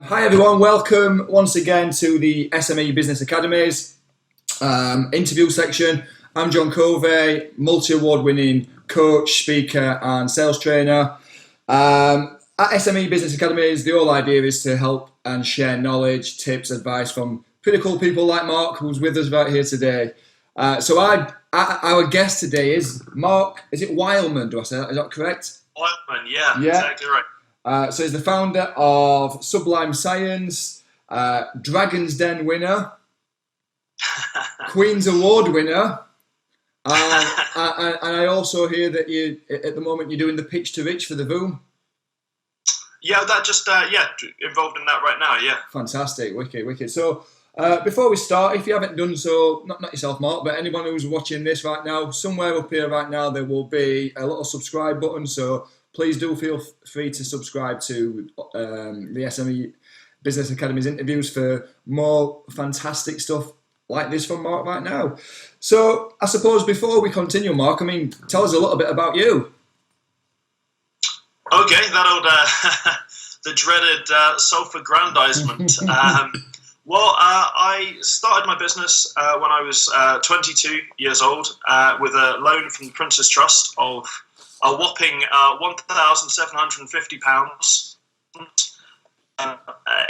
Hi everyone, welcome once again to the SME Business Academies interview section. I'm John Covey, multi-award winning coach, speaker and sales trainer. At SME Business Academies, the whole idea is to help and share knowledge, tips, advice from pretty cool people like Marc, who's with us right here today. Our guest today is Marc, is it Wileman, do I say that? Is that correct? Wileman, yeah, Yeah. exactly right. So he's the founder of Sublime Science, Dragon's Den winner, Queen's Award winner, and I also hear that you, at the moment, you're doing the pitch to rich for the Boom. Yeah, that just involved in that right now. Yeah. Fantastic, wicked. So before we start, if you haven't done so, not yourself, Marc, but anyone who's watching this right now, somewhere up here right now there will be a little subscribe button. So please do feel free to subscribe to the SME Business Academy's interviews for more fantastic stuff like this from Marc right now. So I suppose before we continue, Marc, tell us a little bit about you. Okay, that old the dreaded self-aggrandizement. I started my business when I was 22 years old with a loan from the Prince's Trust of a whopping £1,750,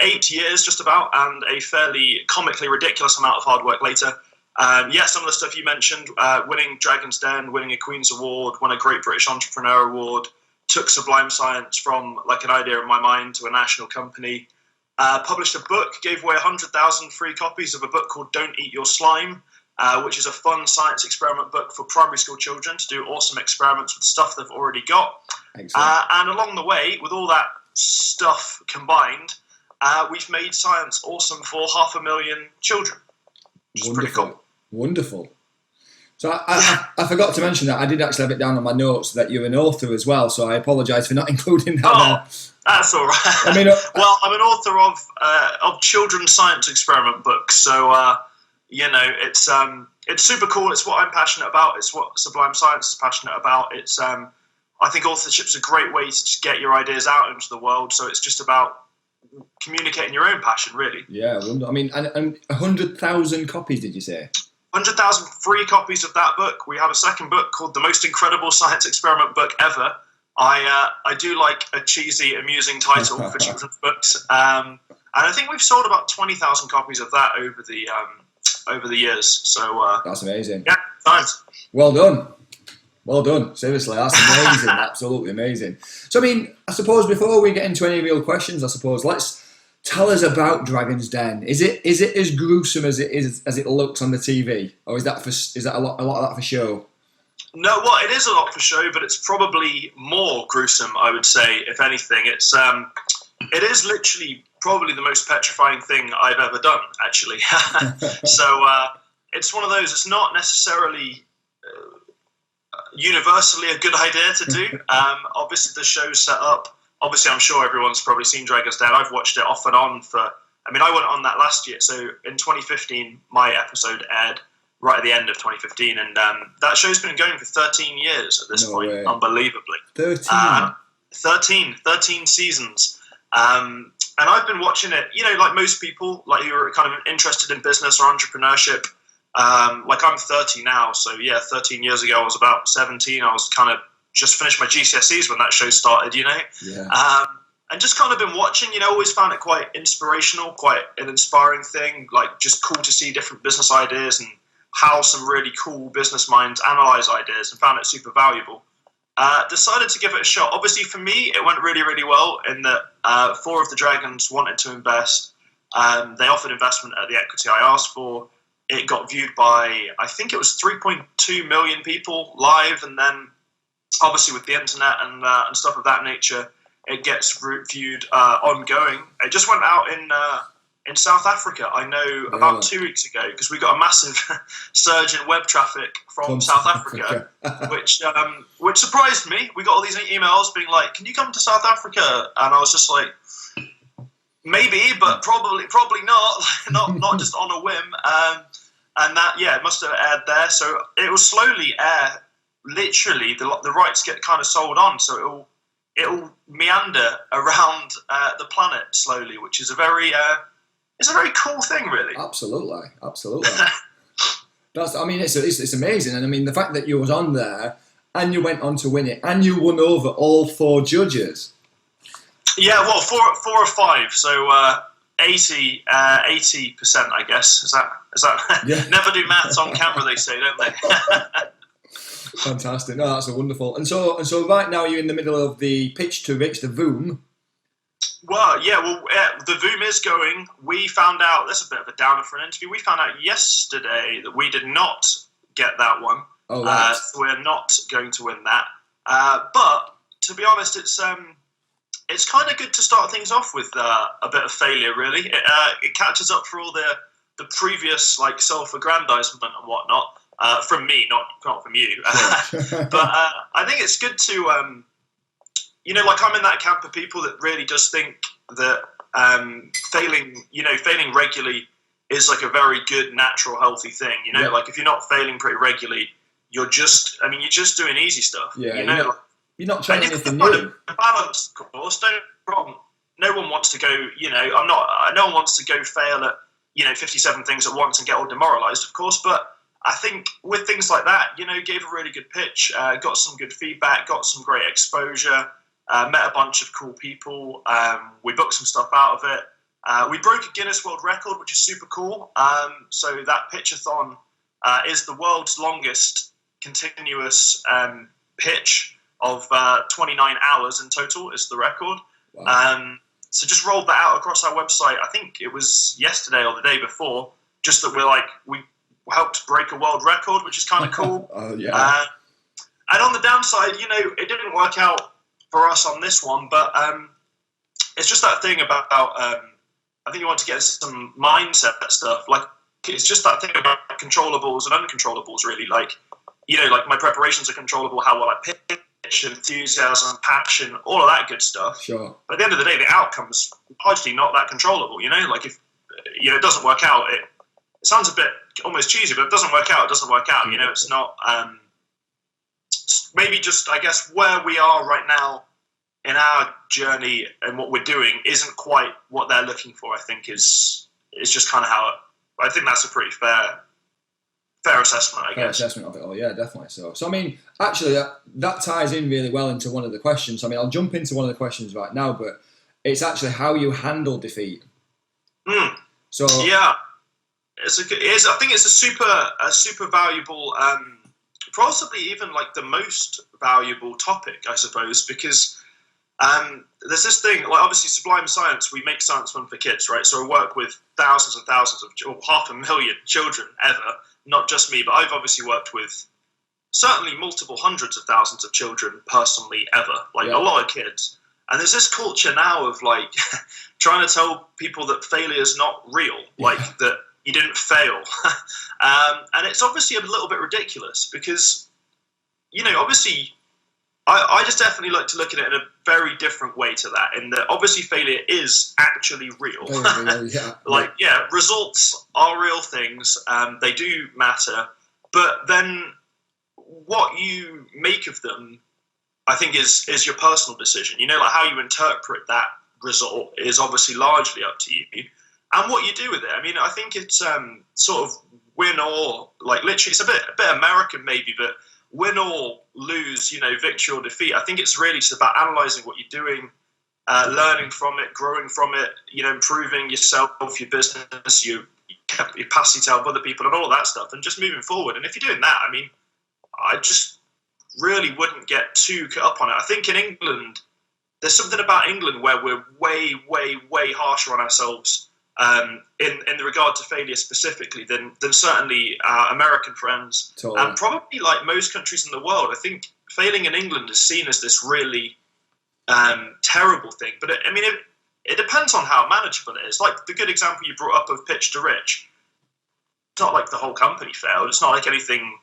8 years just about, and a fairly comically ridiculous amount of hard work later. Some of the stuff you mentioned, winning Dragon's Den, winning a Queen's Award, won a Great British Entrepreneur Award, took Sublime Science from like an idea in my mind to a national company, published a book, gave away 100,000 free copies of a book called Don't Eat Your Slime, which is a fun science experiment book for primary school children to do awesome experiments with stuff they've already got. And along the way, with all that stuff combined, we've made science awesome for 500,000 children, which is pretty cool. Wonderful. So I forgot to mention that I did actually have it down on my notes that you're an author as well, so I apologise for not including that there. That's all right. I'm an author of children's science experiment books, so it's super cool. It's what I'm passionate about. It's what Sublime Science is passionate about. It's I think authorship's a great way to just get your ideas out into the world. So it's just about communicating your own passion, really. Yeah, and 100,000 copies, did you say? 100,000 free copies of that book. We have a second book called The Most Incredible Science Experiment Book Ever. I do like a cheesy, amusing title for children's books, and I think we've sold about 20,000 copies of that over the years. So that's amazing. Yeah, thanks. Well done. Seriously, that's amazing. Absolutely amazing. So I suppose before we get into any real questions, let's tell us about Dragon's Den. Is it as gruesome as it looks on the TV, or is that a lot of that for show? No, well, it is a lot for show, but it's probably more gruesome, I would say. If anything, it is literally probably the most petrifying thing I've ever done, actually. So it's one of those. It's not necessarily universally a good idea to do. Obviously, the show's set up. Obviously, I'm sure everyone's probably seen Dragon's Den. I've watched it off and on I went on that last year. So in 2015, my episode aired right at the end of 2015. And that show's been going for 13 years at this point, way. Unbelievably. 13 seasons. And I've been watching it, like most people, like who are kind of interested in business or entrepreneurship. Like I'm 30 now. So yeah, 13 years ago, I was about 17. I was kind of just finished my GCSEs when that show started, Yeah. And just kind of been watching, always found it quite inspirational, quite an inspiring thing, like just cool to see different business ideas and how some really cool business minds analyze ideas, and found it super valuable. Decided to give it a shot. Obviously for me, it went really, really well in that 4 of the dragons wanted to invest. They offered investment at the equity I asked for. It got viewed by, I think it was 3.2 million people live, and then obviously with the internet and stuff of that nature, it gets viewed ongoing. It just went out in South Africa, I know, about 2 weeks ago, because we got a massive surge in web traffic from South Africa, which surprised me. We got all these emails being like, "Can you come to South Africa?" And I was just like, maybe, but probably not, not just on a whim. And that, it must have aired there. So it will slowly air. Literally, the rights get kind of sold on, so it'll meander around the planet slowly, which is a very cool thing, really. Absolutely. I mean, it's amazing, and I mean the fact that you was on there and you went on to win it, and you won over all 4 judges. Yeah, well, four or five, so 80%, I guess. Is that? Yeah. Never do maths on camera, they say, don't they? Fantastic. No, that's a wonderful. And so right now you're in the middle of the pitch to Rich, the VOOM. Well, the VOOM is going. We found out, that's a bit of a downer for an interview, we found out yesterday that we did not get that one. Oh, right. So we're not going to win that. But to be honest, it's kind of good to start things off with a bit of failure, really. It catches up for all the previous like self-aggrandizement and whatnot from me, not from you. But I think it's good to, like I'm in that camp of people that really just think that failing regularly is like a very good, natural, healthy thing. Like if you're not failing pretty regularly, you're just doing easy stuff. Yeah, you're not trying anything new. The balance, of course, don't get me wrong. No one wants to go. No one wants to go fail at 57 things at once and get all demoralised, of course. But I think with things like that, gave a really good pitch, got some good feedback, got some great exposure, met a bunch of cool people. We booked some stuff out of it. We broke a Guinness World Record, which is super cool. So that pitch-a-thon is the world's longest continuous pitch of 29 hours in total is the record. Wow. So just rolled that out across our website. I think it was yesterday or the day before, just that we helped break a world record, which is kind of cool. Yeah. And on the downside, it didn't work out for us on this one, but it's just that thing about, I think you want to get some mindset stuff. Like, it's just that thing about controllables and uncontrollables, really. Like my preparations are controllable, how well I pitch, enthusiasm, passion, all of that good stuff. Sure. But at the end of the day, the outcome's largely not that controllable, Like if, it doesn't work out, it sounds a bit almost cheesy, but if it doesn't work out, it doesn't work out. It's not, maybe just, I guess, where we are right now in our journey and what we're doing isn't quite what they're looking for, I think is just kind of I think that's a pretty fair assessment, I guess. Fair assessment of it all, yeah, definitely. So I mean, actually, that ties in really well into one of the questions. I mean, I'll jump into one of the questions right now, but it's actually how you handle defeat. So yeah, I think it's a super valuable, possibly even like the most valuable topic, I suppose, because there's this thing, like obviously Sublime Science, we make science fun for kids, right? So I work with thousands and thousands or 500,000 children ever, not just me, but I've obviously worked with certainly multiple hundreds of thousands of children personally ever, like a lot of kids. And there's this culture now of like trying to tell people that failure is not real, like that you didn't fail. And it's obviously a little bit ridiculous because, obviously I just definitely like to look at it in a very different way to that, in that obviously failure is actually real. Results are real things, they do matter, but then what you make of them, I think, is your personal decision. Like how you interpret that result is obviously largely up to you, and what you do with it. I mean, I think it's sort of win or, like, literally, it's a bit American maybe, but win or lose, victory or defeat. I think it's really just about analysing what you're doing, learning from it, growing from it, improving yourself, your business, your capacity to help other people and all of that stuff, and just moving forward. And if you're doing that, I mean, I just really wouldn't get too cut up on it. I think in England, there's something about England where we're way, way, way harsher on ourselves in the regard to failure specifically than certainly our American friends. Totally. And probably like most countries in the world, I think failing in England is seen as this really terrible thing. But it depends on how manageable it is. Like the good example you brought up of Pitch to Rich, it's not like the whole company failed. It's not like anything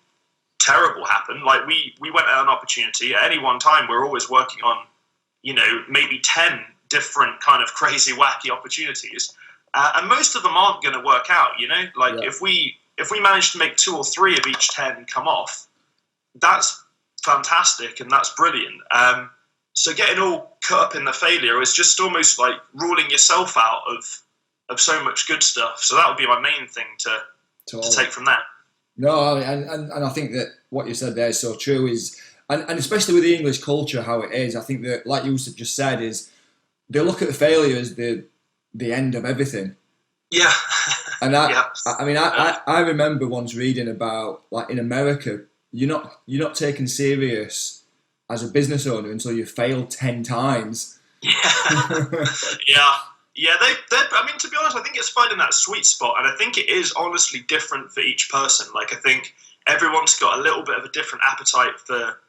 terrible happened. Like we went at an opportunity at any one time. We're always working on, maybe 10 different kind of crazy, wacky opportunities. And most of them aren't going to work out, if we manage to make 2 or 3 of each 10 come off, that's fantastic and that's brilliant. So getting all cut up in the failure is just almost like ruling yourself out of so much good stuff. So that would be my main thing to take from that. No, and I think that what you said there is so true. And especially with the English culture, how it is, I think that, like you just said, is they look at failure as the end of everything. Yeah. And I remember once reading about, like, in America, you're not taken serious as a business owner until you fail 10 times. Yeah. Yeah. I mean, to be honest, I think it's finding that sweet spot, and I think it is honestly different for each person. Like, I think everyone's got a little bit of a different appetite for,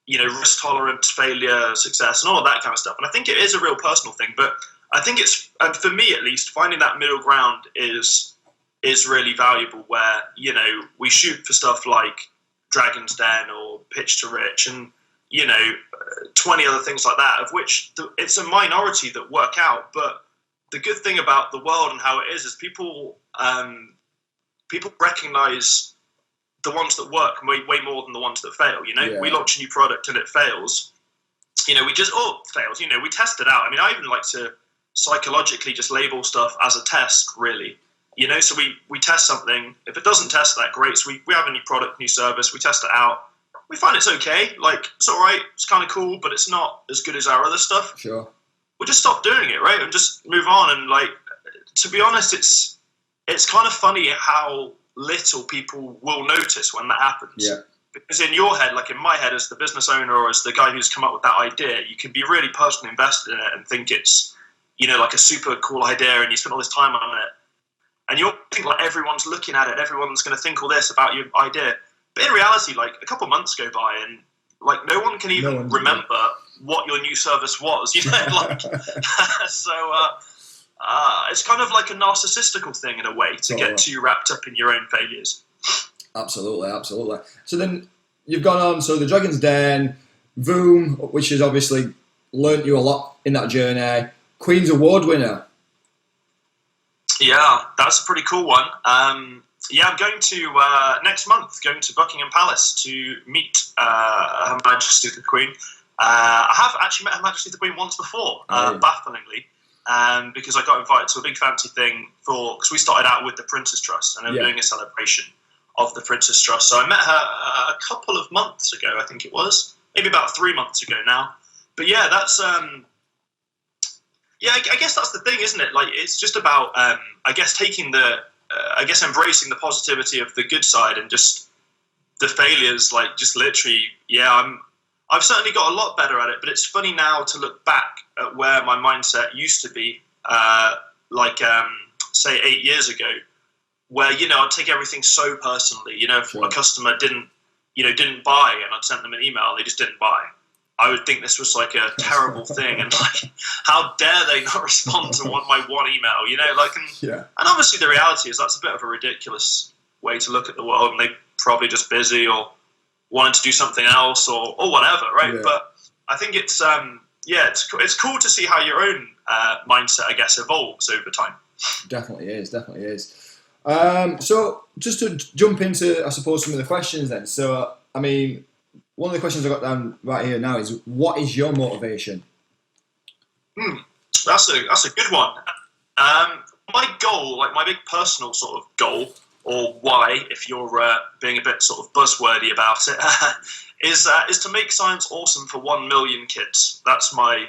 risk tolerance, failure, success, and all of that kind of stuff. And I think it is a real personal thing, but I think it's, for me at least, finding that middle ground is really valuable, where, we shoot for stuff like Dragon's Den or Pitch to Rich and, 20 other things like that, of which it's a minority that work out. But the good thing about the world and how it is people recognize the ones that work way more than the ones that fail. We launch a new product and it fails. We just, fails. We test it out. I mean, I even like to psychologically just label stuff as a test, really. So we test something. If it doesn't test that, great. So we have a new product, new service. We test it out. We find it's okay. Like, it's all right. It's kind of cool, but it's not as good as our other stuff. Sure. We'll just stop doing it, right? And just move on. And, like, to be honest, it's kind of funny how little people will notice when that happens. Yeah. Because in your head, like in my head, as the business owner or as the guy who's come up with that idea, you can be really personally invested in it and think it's, like a super cool idea, and you spend all this time on it. And you'll think like everyone's looking at it, everyone's going to think all this about your idea. But in reality, like, a couple of months go by and, like, no one can even remember what your new service was, like, so it's kind of like a narcissistical thing in a way to get too wrapped up in your own failures. Absolutely. So then you've gone on, so the Dragon's Den, Voom, which has obviously learnt you a lot in that journey, Queen's Award winner. Yeah, that's a pretty cool one. I'm going to, next month, going to Buckingham Palace to meet Her Majesty the Queen. I have actually met Her Majesty the Queen once before, bafflingly, because I got invited to a big fancy thing because we started out with the Prince's Trust and they were doing a celebration of the Prince's Trust. So I met her a couple of months ago, I think it was, maybe about 3 months ago now. But yeah, that's... I guess that's the thing, isn't it? Like, it's just about, I guess, embracing the positivity of the good side and just the failures, like, just literally, I've certainly got a lot better at it, but it's funny now to look back at where my mindset used to be, say 8 years ago, where, I'd take everything so personally. If a customer didn't buy and I'd sent them an email, they just didn't buy. I would think this was like a terrible thing, and like, how dare they not respond to my one email, and obviously the reality is that's a bit of a ridiculous way to look at the world, and they're probably just busy or wanting to do something else or whatever, right? But I think it's cool to see how your own mindset, I guess, evolves over time. Definitely is. So just to jump into, I suppose, some of the questions then. So, I mean, one of the questions I got down right here now is, what is your motivation? That's a good one. My goal, like my big personal sort of goal, or why, if you're being a bit sort of buzzwordy about it, is to make science awesome for 1 million kids. That's my,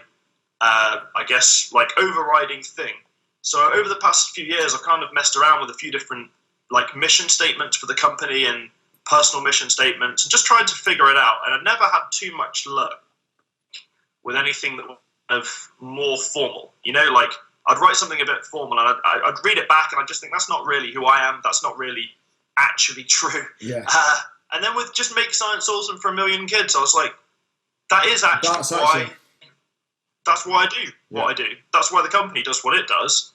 I guess, like, overriding thing. So over the past few years, I've kind of messed around with a few different, like, mission statements for the company and personal mission statements, and just tried to figure it out. And I've never had too much luck with anything that was kind of more formal. Like, I'd write something a bit formal and I'd read it back and I'd just think, that's not really who I am. That's not really actually true. Yeah. And then with just make science awesome for 1 million kids, I was like, that is actually that's why I do what I do. That's why the company does what it does.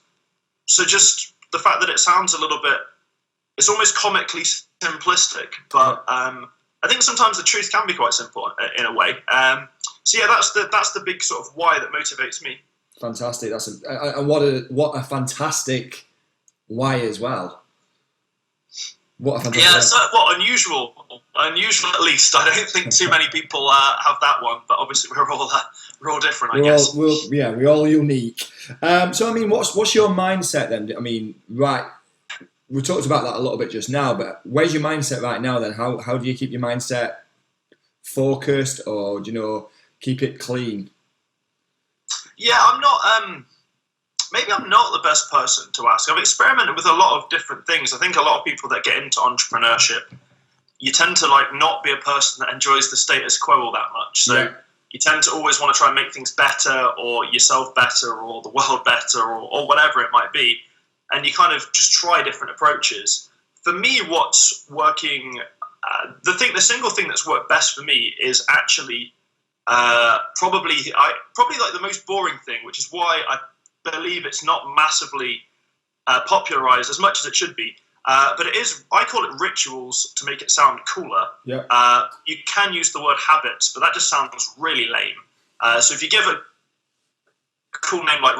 So just the fact that it sounds a little bit, it's almost comically simplistic, but I think sometimes the truth can be quite simple in a way. So yeah, that's the big sort of why that motivates me. Fantastic. And what a fantastic why as well. What a Yeah, so unusual at least. I don't think too many people have that one, but obviously we're all different, I guess. We're all unique. So I mean, what's your mindset then? I mean, right, we talked about that a little bit just now, but where's your mindset right now then? How do you keep your mindset focused, or do you know, keep it clean? Yeah, I'm not. Maybe I'm not the best person to ask. I've experimented with a lot of different things. I think a lot of people that get into entrepreneurship, you tend to like not be a person that enjoys the status quo all that much. So you tend to always want to try and make things better, or yourself better, or the world better, or whatever it might be. And you kind of just try different approaches. For me, what's working, the single thing that's worked best for me is actually probably like the most boring thing, which is why I believe it's not massively popularized as much as it should be. But it is, I call it rituals to make it sound cooler. Yeah. You can use the word habits, but that just sounds really lame. So if you give a cool name like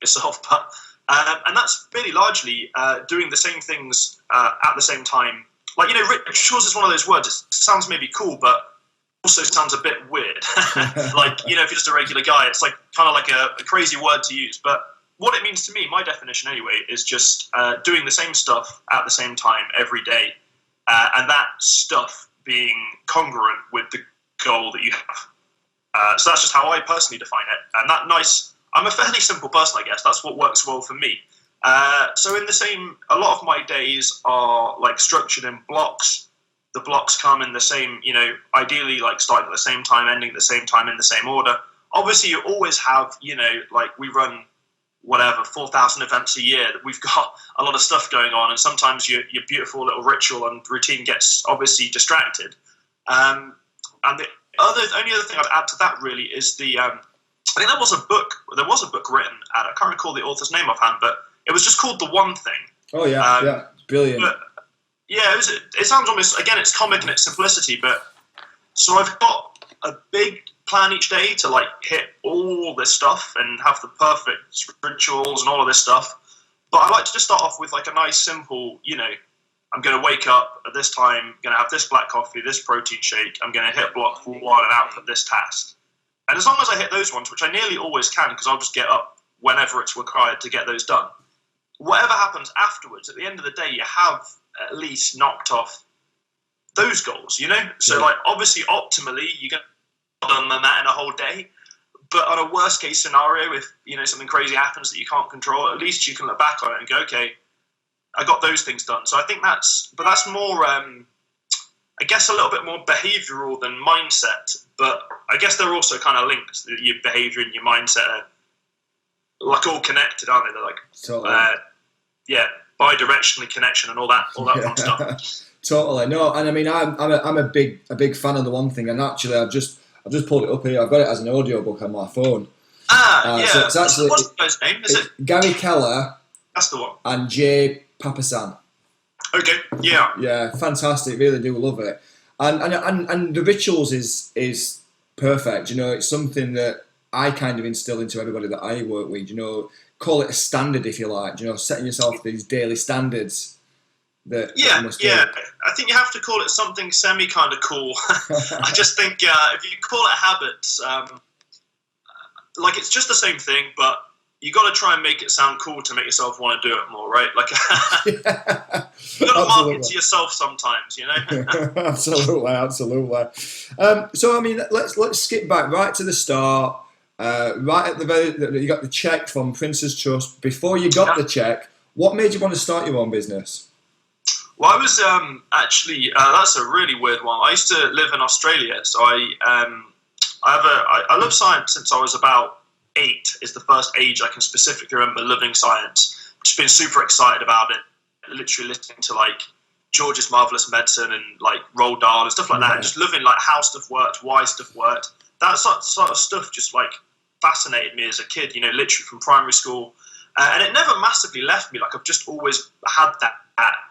yourself, but and that's really largely doing the same things at the same time. Like, rituals is one of those words. It sounds maybe cool, but also sounds a bit weird. Like, if you're just a regular guy, it's like kind of like a crazy word to use. But what it means to me, my definition anyway, is just doing the same stuff at the same time every day, and that stuff being congruent with the goal that you have. So that's just how I personally define it. And I'm a fairly simple person, I guess. That's what works well for me. So a lot of my days are like structured in blocks. The blocks come in the same, ideally like starting at the same time, ending at the same time in the same order. Obviously, you always have, like we run 4,000 events a year. We've got a lot of stuff going on, and sometimes your beautiful little ritual and routine gets obviously distracted. And the only other thing I'd add to that really is I think there was a book written, I can't recall the author's name offhand, but it was just called The One Thing. Oh yeah, brilliant. But, yeah, it sounds almost, again, it's comic in its simplicity, but so I've got a big plan each day to like hit all this stuff and have the perfect rituals and all of this stuff. But I like to just start off with like a nice simple, I'm going to wake up at this time, going to have this black coffee, this protein shake, I'm going to hit block 1 and output this task. And as long as I hit those ones, which I nearly always can, because I'll just get up whenever it's required to get those done, whatever happens afterwards, at the end of the day, you have at least knocked off those goals, So, like, obviously, optimally, you're going to done that in a whole day. But on a worst case scenario, if, something crazy happens that you can't control, at least you can look back on it and go, okay, I got those things done. So I think that's more, I guess, a little bit more behavioral than mindset. But I guess they're also kind of linked. Your behavior and your mindset are like all connected, aren't they? They're like, totally. Bi-directionally connection and all that fun stuff. Totally. No, and I mean, I'm a big fan of The One Thing, and actually, I've just pulled it up here. I've got it as an audiobook on my phone. Yeah. So it's actually, what's the guy's name? Is it Gary Keller? That's the one. And Jay Papasan. Okay. Yeah. Yeah, fantastic. Really do love it. And the rituals is perfect. It's something that I kind of instill into everybody that I work with. Call it a standard if you like. Setting yourself these daily standards. That you must do. I think you have to call it something semi kind of cool. I just think if you call it habits, like it's just the same thing, but you got to try and make it sound cool to make yourself want to do it more, right? Like you got to market to yourself sometimes, Absolutely. So I mean, let's skip back right to the start. Right at the very, you got the check from Prince's Trust. Before you got the check, what made you want to start your own business? Well, I was actually that's a really weird one. I used to live in Australia, so I love science since I was about 8. Is the first age I can specifically remember living science. Just been super excited about it. Literally listening to like George's Marvelous Medicine and like Roald Dahl and stuff like that. And just loving like how stuff worked, why stuff worked. That sort of stuff just like fascinated me as a kid. Literally from primary school, and it never massively left me. Like I've just always had that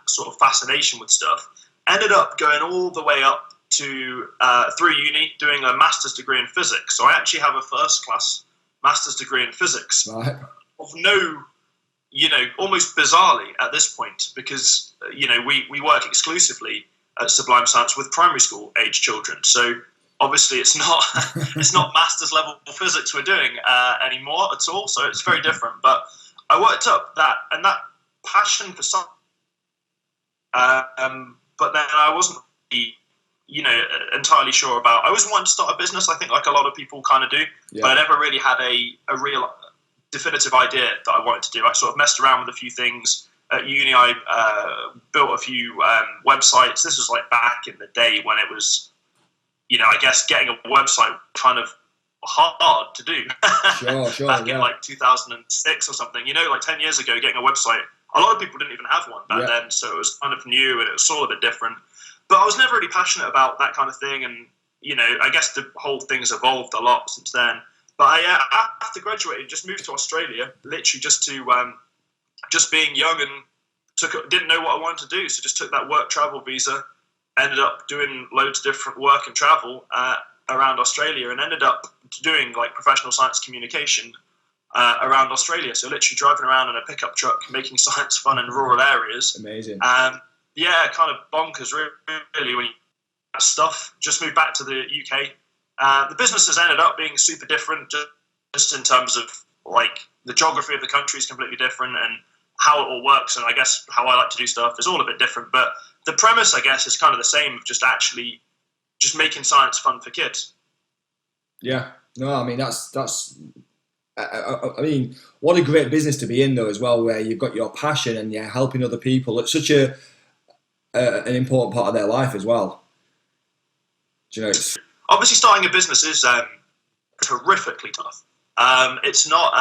sort of fascination with stuff. Ended up going all the way up to through uni doing a master's degree in physics. So I actually have a first class master's degree in physics. Right. Of no, almost bizarrely at this point, because we work exclusively at Sublime Science with primary school age children. So obviously it's not it's not master's level physics we're doing anymore at all. So it's very different. But I worked up that passion for science, but then I wasn't really, entirely sure about. I always wanted to start a business. I think like a lot of people kind of do, but I never really had a real definitive idea that I wanted to do. I sort of messed around with a few things at uni. I built a few websites. This was like back in the day when it was, I guess getting a website kind of hard to do. Sure, back in like 2006 or something. Like 10 years ago, getting a website, a lot of people didn't even have one back then, so it was kind of new and it was sort of a bit different. But I was never really passionate about that kind of thing, and I guess the whole thing's evolved a lot since then. But I after graduating, just moved to Australia, literally just to just being young, and didn't know what I wanted to do, so just took that work travel visa, ended up doing loads of different work and travel around Australia, and ended up doing like professional science communication around Australia. So literally driving around in a pickup truck, making science fun in rural areas. Amazing. Yeah, kind of bonkers, really, when you stuff. Just moved back to the UK. The business has ended up being super different, just in terms of like the geography of the country is completely different, and how it all works, and I guess how I like to do stuff is all a bit different. But the premise, I guess, is kind of the same, of just making science fun for kids. Yeah, no, I mean that's. I mean, what a great business to be in, though, as well, where you've got your passion and you're helping other people. It's such an important part of their life as well. Obviously, starting a business is terrifically tough. It's not.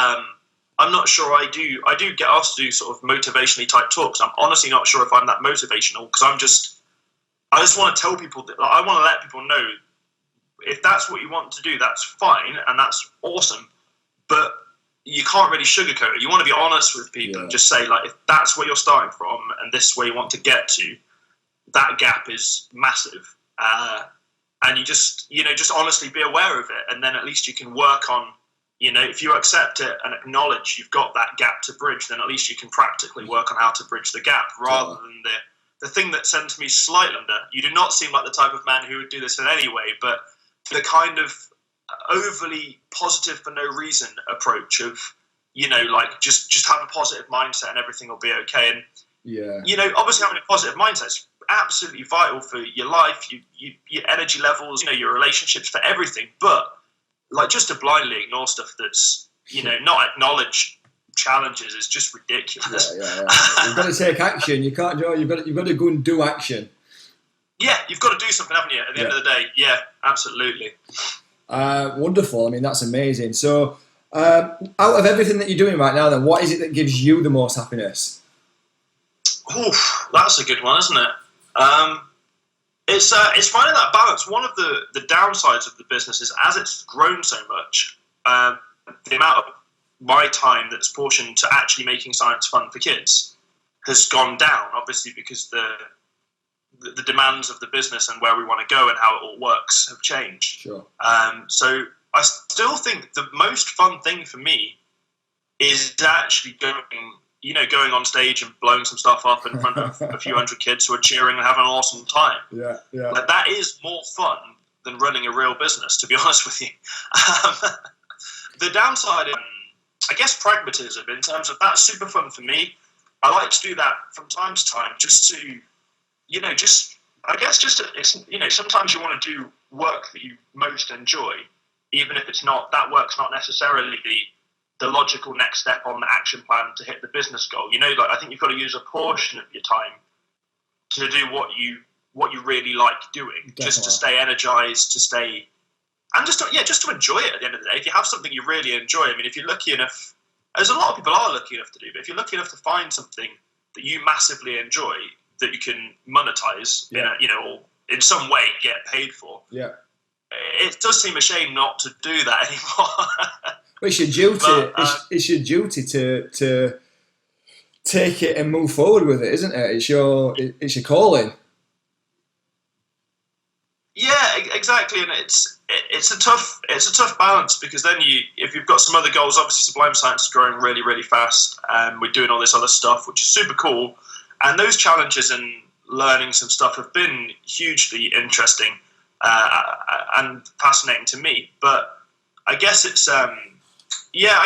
I'm not sure. I do get asked to do sort of motivationally type talks. I'm honestly not sure if I'm that motivational, because I just want to tell people that, I want to let people know, if that's what you want to do, that's fine and that's awesome. But you can't really sugarcoat it. You want to be honest with people and just say, like, if that's where you're starting from and this is where you want to get to, that gap is massive. And you just honestly be aware of it. And then at least you can work on, if you accept it and acknowledge you've got that gap to bridge, then at least you can practically work on how to bridge the gap, rather than the thing that sends me slightly under. You do not seem like the type of man who would do this in any way, but the kind of overly positive for no reason approach of, like just have a positive mindset and everything will be okay. And obviously having a positive mindset is absolutely vital for your life, your energy levels, your relationships, for everything. But like, just to blindly ignore stuff that's not acknowledge challenges is just ridiculous. You've got to take action. You can't do. You've got to go and do action. Yeah, you've got to do something, haven't you? At the end of the day, yeah, absolutely. Wonderful. I mean, that's amazing. So, out of everything that you're doing right now, then, what is it that gives you the most happiness? Oof, that's a good one, isn't it? It's finding that balance. One of the downsides of the business is, as it's grown so much, the amount of my time that's portioned to actually making science fun for kids has gone down, obviously, because the demands of the business and where we want to go and how it all works have changed. Sure. So I still think the most fun thing for me is actually going on stage and blowing some stuff up in front of a few hundred kids who are cheering and having an awesome time. Yeah. Like, that is more fun than running a real business, to be honest with you. The downside is, I guess, pragmatism, in terms of that's super fun for me. I like to do that from time to time, just to, sometimes you want to do work that you most enjoy, even if that work's not necessarily the logical next step on the action plan to hit the business goal. I think you've got to use a portion of your time to do what you really like doing. Definitely. Just to stay energized, just to enjoy it at the end of the day. If you have something you really enjoy, I mean, if you're lucky enough, as a lot of people are lucky enough to do, but if you're lucky enough to find something that you massively enjoy, that you can monetize, or in some way get paid for, it does seem a shame not to do that anymore. Well, it's your duty. It's your duty to take it and move forward with it, isn't it? It's your calling. Yeah, exactly, and it's a tough balance, because then if you've got some other goals, obviously Sublime Science is growing really really fast, and we're doing all this other stuff which is super cool, and those challenges and learning some stuff have been hugely interesting and fascinating to me. But I guess it's I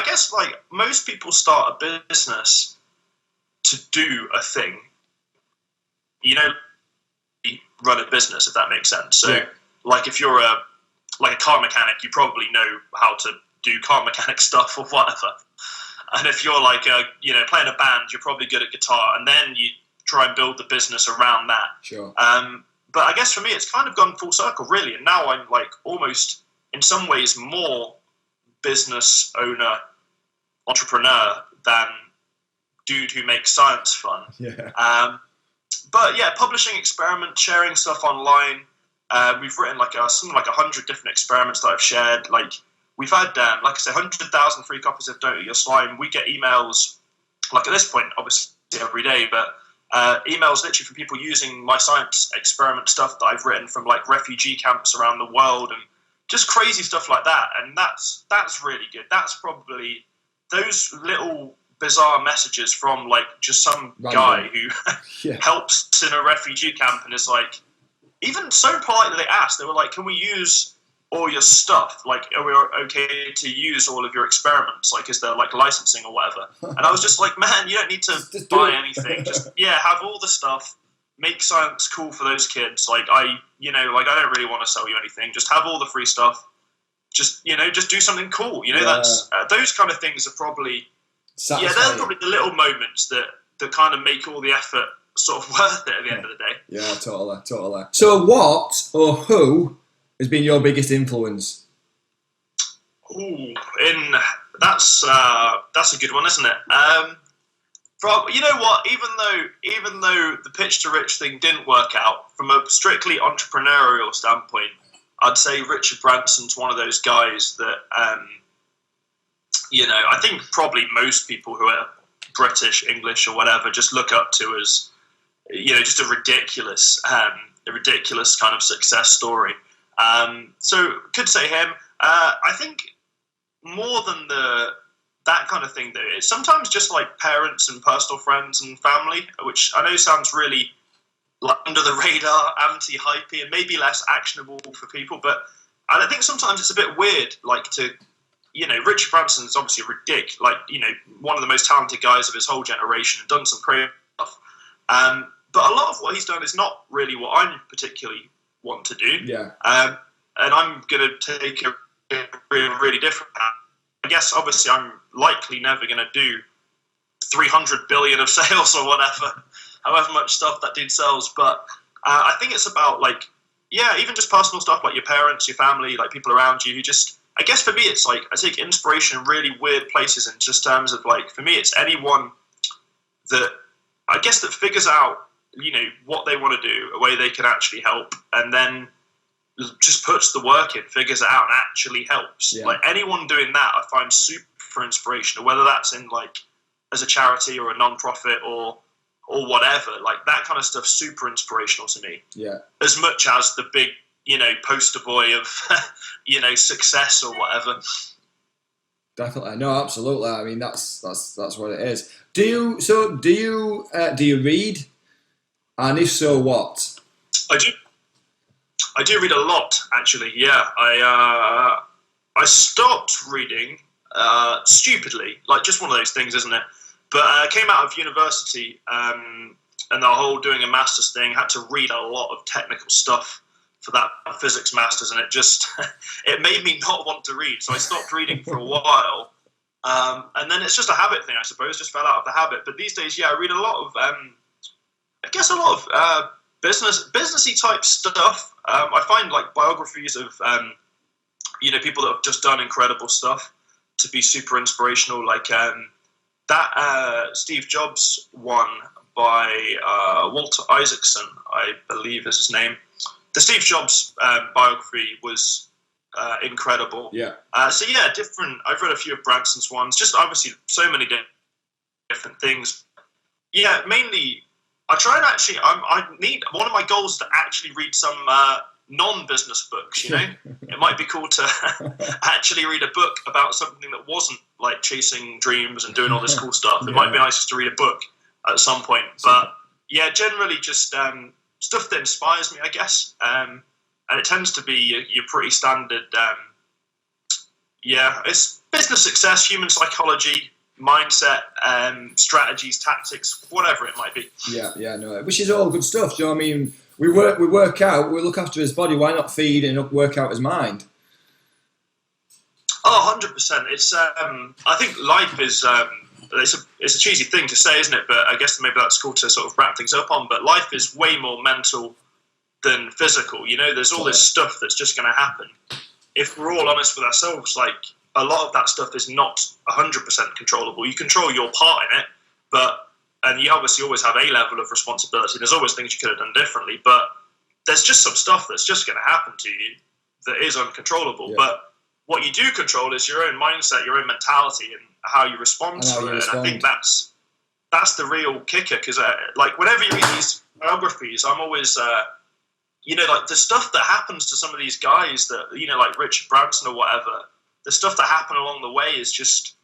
guess like most people start a business to do a thing, you know, run a business, if that makes sense. So, like, if you're a car mechanic, you probably know how to do car mechanic stuff or whatever. And if you're like playing a band, you're probably good at guitar, and then you try and build the business around that. Sure. But I guess for me, it's kind of gone full circle, really. And now I'm like almost, in some ways, more business owner, entrepreneur than dude who makes science fun. Yeah. But yeah, publishing experiments, sharing stuff online. We've written something like 100 different experiments that I've shared. Like, we've had, like I say, 100,000 free copies of Don't Eat Your Slime. We get emails, like at this point, obviously every day, but emails literally from people using my science experiment stuff that I've written from like refugee camps around the world, and just crazy stuff like that. And that's really good. That's probably those little bizarre messages from like just some guy who helps in a refugee camp and is like, even so politely they asked, they were like, can we use all your stuff? Like, are we okay to use all of your experiments? Like, is there like licensing or whatever? And I was just like, man, you don't need to buy anything. Just have all the stuff, make science cool for those kids. Like, I don't really want to sell you anything. Just have all the free stuff. Just do something cool. That's those kind of things are probably they're probably the little moments that kind of make all the effort sort of worth it at the end of the day. Yeah, totally. So what or who has been your biggest influence? That's a good one, isn't it? You know what? Even though the Pitch to Rich thing didn't work out, from a strictly entrepreneurial standpoint, I'd say Richard Branson's one of those guys that I think probably most people who are British, English, or whatever just look up to as just a ridiculous kind of success story. So could say him. I think more than that kind of thing, though, it's sometimes just like parents and personal friends and family, which I know sounds really like under the radar, anti-hypey, and maybe less actionable for people. But I think sometimes it's a bit weird, like to, Richard Branson is obviously one of the most talented guys of his whole generation, and done some crazy stuff. But a lot of what he's done is not really what I particularly want to do. Yeah. And I'm going to take a really, really different path. I guess, obviously, I'm likely never going to do 300 billion of sales or whatever, however much stuff that dude sells. But I think it's about, even just personal stuff, like your parents, your family, like people around you who just, I guess for me, it's like I take inspiration in really weird places, in just terms of, like, for me, it's anyone that, I guess, that figures out, what they want to do, a way they can actually help, and then just puts the work in, figures it out, and actually helps. Yeah. Like, anyone doing that, I find super inspirational, whether that's in, like, as a charity or a non-profit or whatever. Like, that kind of stuff, super inspirational to me. Yeah. As much as the big, poster boy of, success or whatever. Definitely, no, absolutely. I mean, that's what it is. Do you read? And if so, what? I do read a lot, actually. Yeah, I stopped reading stupidly, like just one of those things, isn't it? But I came out of university and the whole doing a master's thing, had to read a lot of technical stuff for that physics master's, and it just it made me not want to read. So I stopped reading for a while, and then it's just a habit thing, I suppose. Just fell out of the habit. But these days, I read a lot of businessy type stuff. I find like biographies of people that have just done incredible stuff to be super inspirational. Like that Steve Jobs one by Walter Isaacson, I believe is his name. The Steve Jobs biography was incredible. Yeah. Different. I've read a few of Branson's ones. Just obviously so many different things. Yeah, mainly. I try and actually. I need one of my goals is to actually read some non-business books, you know? It might be cool to actually read a book about something that wasn't like chasing dreams and doing all this cool stuff. It might be nice just to read a book at some point. But yeah, generally just stuff that inspires me, I guess. And it tends to be your pretty standard, it's business success, human psychology, mindset, strategies, tactics, whatever it might be. No, which is all good stuff. Do you know what I mean? We work out, we look after his body. Why not feed and work out his mind? Oh, 100%. It's I think life is it's a cheesy thing to say, isn't it? But I guess maybe that's cool to sort of wrap things up on. But life is way more mental than physical. You know, there's all this stuff that's just going to happen. If we're all honest with ourselves, like a lot of that stuff is not 100% controllable. You control your part in it, and you obviously always have a level of responsibility. There's always things you could have done differently, but there's just some stuff that's just going to happen to you that is uncontrollable. Yeah. But what you do control is your own mindset, your own mentality, and how you respond to it. And I think that's the real kicker, because like whenever you read these biographies, I'm always, like the stuff that happens to some of these guys that, like Richard Branson or whatever, the stuff that happened along the way is just,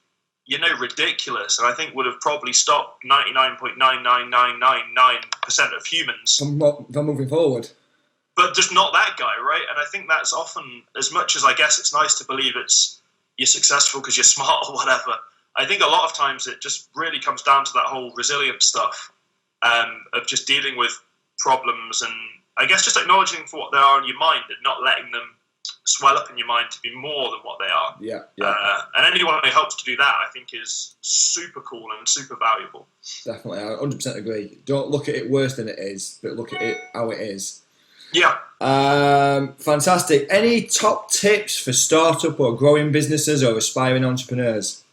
ridiculous, and I think would have probably stopped 99.99999% of humans from moving forward. But just not that guy, right? And I think that's often, as much as I guess it's nice to believe you're successful because you're smart or whatever, I think a lot of times it just really comes down to that whole resilience stuff, of just dealing with problems, and I guess just acknowledging for what they are in your mind and not letting them swell up in your mind to be more than what they are. And anyone who helps to do that, I think, is super cool and super valuable. Definitely, I 100% agree. Don't look at it worse than it is, but look at it how it is. Yeah. Fantastic. Any top tips for startup or growing businesses or aspiring entrepreneurs?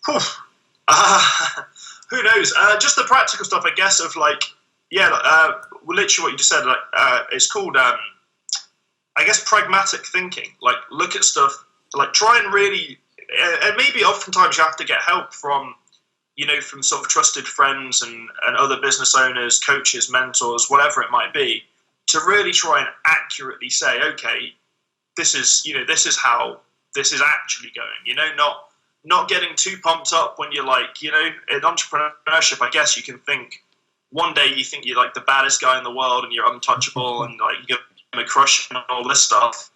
Who knows? Just the practical stuff, I guess, of like, literally what you just said. Like, it's called, I guess, pragmatic thinking. Like, look at stuff, like try and really, and maybe oftentimes you have to get help from, from sort of trusted friends and other business owners, coaches, mentors, whatever it might be, to really try and accurately say, okay, this is how this is actually going. Not getting too pumped up when you're like, in entrepreneurship, I guess you can think, one day you think you're like the baddest guy in the world and you're untouchable and like you're going to crush and all this stuff.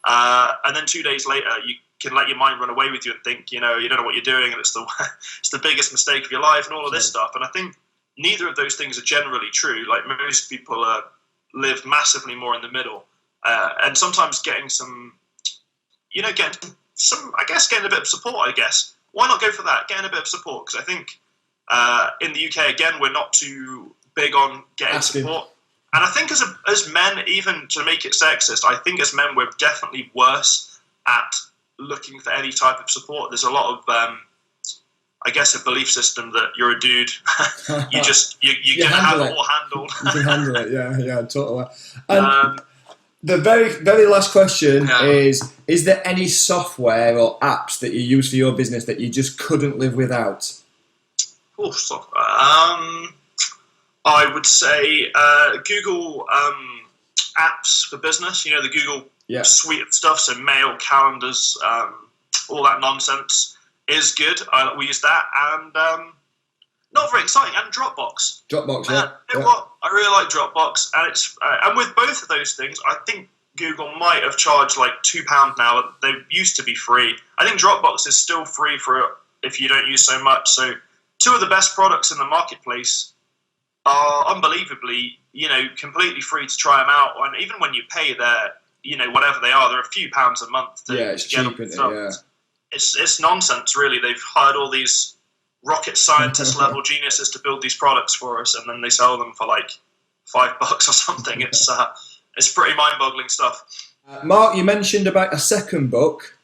And then 2 days later, you can let your mind run away with you and think, you don't know what you're doing and it's the biggest mistake of your life and all of this stuff. And I think neither of those things are generally true. Like most people live massively more in the middle. And sometimes getting some, getting a bit of support, I guess. Why not go for that? Getting a bit of support, because I think in the UK, again, we're not too big on getting support. And I think as men, even to make it sexist, I think as men, we're definitely worse at looking for any type of support. There's a lot of, I guess, a belief system that you're a dude. you can have it all handled. You can handle it, yeah, totally. The very, very last question is there any software or apps that you use for your business that you just couldn't live without? Software. I would say Google apps for business. The Google suite of stuff, so mail, calendars, all that nonsense is good. We use that, and not very exciting. And Dropbox. Dropbox, You know what? I really like Dropbox, and it's and with both of those things, I think Google might have charged like £2 now. They used to be free. I think Dropbox is still free for if you don't use so much. So two of the best products in the marketplace are unbelievably, completely free to try them out. And even when you pay their, whatever they are, they're a few pounds a month to it's get cheap, them. isn't it? It's nonsense, really. They've hired all these rocket scientist level geniuses to build these products for us, and then they sell them for like $5 or something. It's pretty mind-boggling stuff. Mark, you mentioned about a second book.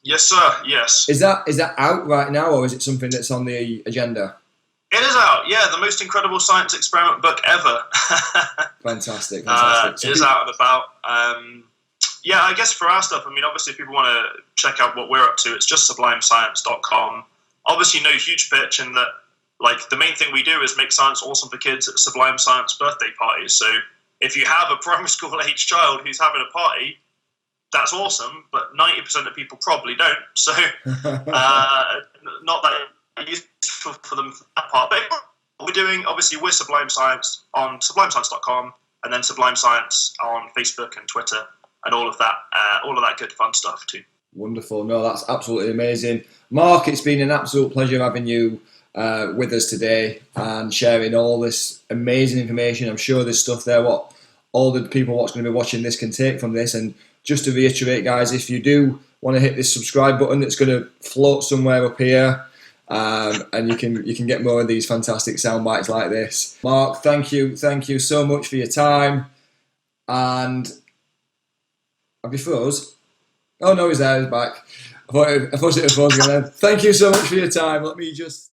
Yes, sir. Yes. Is that out right now, or is it something that's on the agenda? It is out. Yeah, the most incredible science experiment book ever. Fantastic. It is out and about. I guess for our stuff, obviously, if people want to check out what we're up to, it's just sublimescience.com. Obviously, no huge pitch in that, like, the main thing we do is make science awesome for kids at Sublime Science birthday parties. So if you have a primary school age child who's having a party, that's awesome, but 90% of people probably don't. So not that useful for them for that part. But what we're doing, obviously, we're Sublime Science on sublimescience.com, and then Sublime Science on Facebook and Twitter, and all of that good fun stuff too. Wonderful. No, that's absolutely amazing. Marc, it's been an absolute pleasure having you with us today and sharing all this amazing information. I'm sure there's stuff there what all the people what's going to be watching this can take from this. And just to reiterate, guys, if you do want to hit this subscribe button, it's going to float somewhere up here, and you can get more of these fantastic sound bites like this. Marc, thank you so much for your time. And have you froze? Oh no, he's there, he's back. I thought it was frozen again. Thank you so much for your time. Let me just